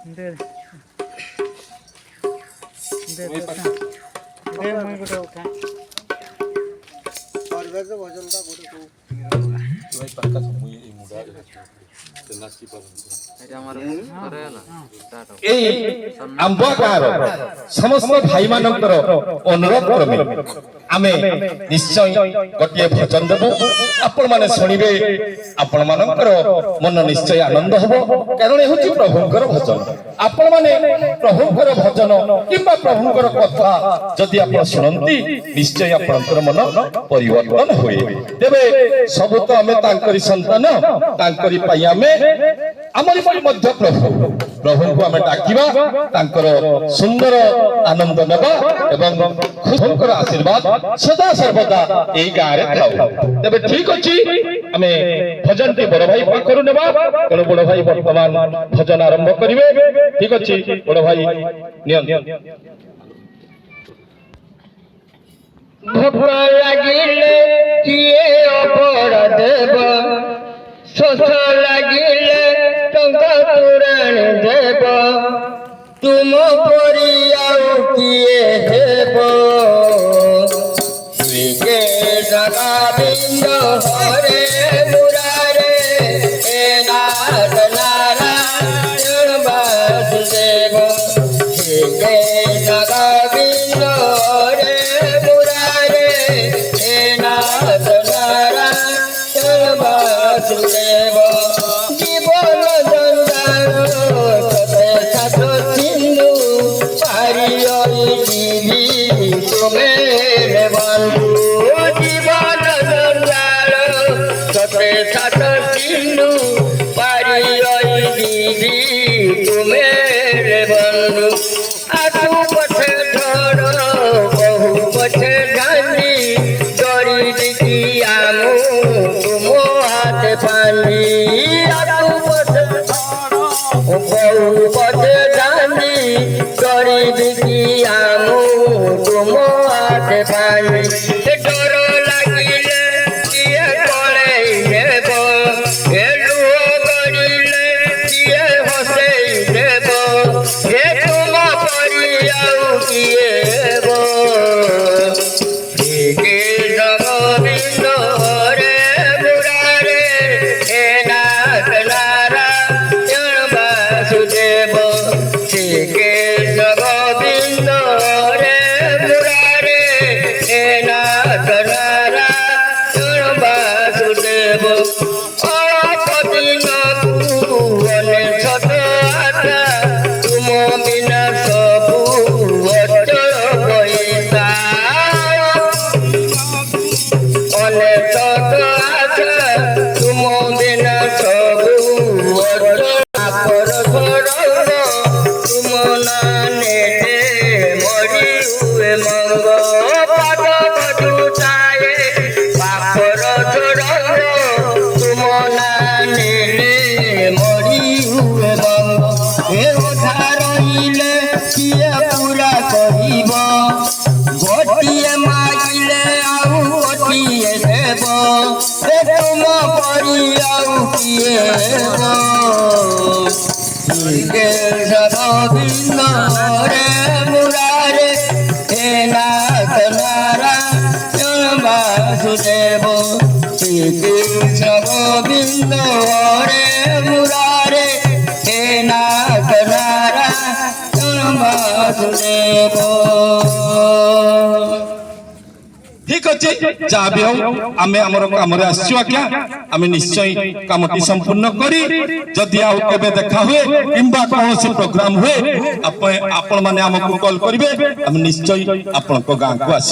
दे दे दे मैं गोटे उठा परवेज भजनटा गोटे को भाई पक्का समूह ये मुड़ा ते नाची परंतु এটা আমার করে না স্টার্ট হবে এই আম্বগাঁর সমস্ত ভাই মানଙ୍କର অনুরোধ ক্রমে ଆମେ ନିଶ୍ଚୟ ଗୋଟିଏ ଭଜନ ଦେବୁ ଆପଣମାନେ ଶୁଣିବେ ଆପଣମାନଙ୍କର ମନ ନିଶ୍ଚୟ ଆନନ୍ଦ ହେବ କାରଣ ଏ ହେଉଛି ପ୍ରଭୁଙ୍କର ଭଜନ ଆପଣମାନେ ପ୍ରଭୁଙ୍କର ଭଜନ କିମ୍ବା ପ୍ରଭୁଙ୍କର କଥା ଯଦି ଆପଣ ଶୁଣନ୍ତି ନିଶ୍ଚୟ ଆପଣଙ୍କର ମନ ପରିବର୍ତ୍ତନ ହୁଏ ତେବେ ସବୁ ତ ଆମେ ତାଙ୍କରି ସନ୍ତାନ ତାଙ୍କରି ପାଇଁ ଆମେ ଆମରି ପାଇଁ ମଧ୍ୟ ପ୍ରଭୁଙ୍କୁ ଆମେ ଡାକିବା ତାଙ୍କର ସୁନ୍ଦର ଆନନ୍ଦ ନେବା ଏବଂ ଖୁସିଙ୍କର ଆଶୀର୍ବାଦ ସଦା ସର୍ବଦା ଏହି ଗାଁରେ ଥାଉ ତେବେ ଠିକ ଅଛି ଆମେ ଭଜନଟି ବଡ଼ ଭାଇ ପାଖରୁ ନେବା ତେଣୁ ବଡ଼ ଭାଇ ବର୍ତ୍ତମାନ ଭଜନ ଆରମ୍ଭ କରିବେ ଠିକ ଅଛି ବଡ଼ ଭାଇ ନିଅନ୍ତୁ ଭୋକ ଲାଗିଲେ କିଏ ଅପର ଦେବ ଶୋଷ ଲାଗିଲେ ଟଙ୍କା ତୋରାଣ ଦେବ ତୁମ ପରି ଆଉ କିଏ ହେବ ଜଗବିନ୍ଦ ହରେ ମୁରାରେ ଏ ନାଥ ନାରାୟଣ ବାସୁଦେବ ହେ ଜଗବିନ୍ଦ ହରେ ମୁରାରେ ଏ ନାଥ ନାରାୟଣ ବାସୁଦେବ ଜୀବନ ଜଞ୍ଜାଳ ତତେ ସାତ ସିନ୍ଧୁ ପାରି ଯିବି ତୁମେ ବନ୍ଧୁ জীবন জঞ্জাল সতে সাত সিন্ধু পারি দিদি তুমি বন্ধু আসু পথে ঝড় বহু পথে গান্ধী ডরি দিদি আমু তুম হাতে পানি আসু পথে বহু পথে গান্ধী ডরি দিদি আমু তুম হাতে পানি ডর লাগিলে কিয়ে কলেই নেব এ লুহ করিলে কিয়ে হসেই দেব হে তুম পরি আউ কিয়ে হেব হে জগবিন্দ হরে মুরারে হে নাথ নারায়ণ বাসুদেব হে জগবিন্দ হরে মুরারে হে নাথ নারায়ণ বাসুদেব অপদিন অনেশত আশা তুম বিনা সবু অচল বৈতা অনেশত আশা তুম বিনা সবু অচল আপর সরল তুম না নেটে মরি হুয়ে মঙ্গ পাদ বধুতায়ে পাপর সরল তুম না নেটে মরি হুয়ে মঙ্গ এ কথা রহিলে কিয়ে পুরা কহিব গোটিয়ে মাগিলে আউ গোটিয়ে দেব এ তুম পরি আউ কিয়ে হেব জগবিন্দ হরে মুরারে হে নাথ নারায়ণ বাসুদেব জগবিন্দ হরে মুরারে হে নাথ নারায়ণ বাসুদেব ঠিক ଅଛି ଯାହା ବି ହଉ ଆମେ ଆମର କାମରେ ଆସିଛୁ ଆଜ୍ଞା ଆମେ ନିଶ୍ଚୟ କାମଟି ସମ୍ପୂର୍ଣ୍ଣ କରି ଯଦି ଆଉ କେବେ ଦେଖା ହୁଏ କିମ୍ବା କୌଣସି ପ୍ରୋଗ୍ରାମ ହୁଏ ଆପଣମାନେ ଆମକୁ କଲ୍ କରିବେ ଆମେ ନିଶ୍ଚୟ ଆପଣଙ୍କ ଗାଁକୁ ଆସିବୁ।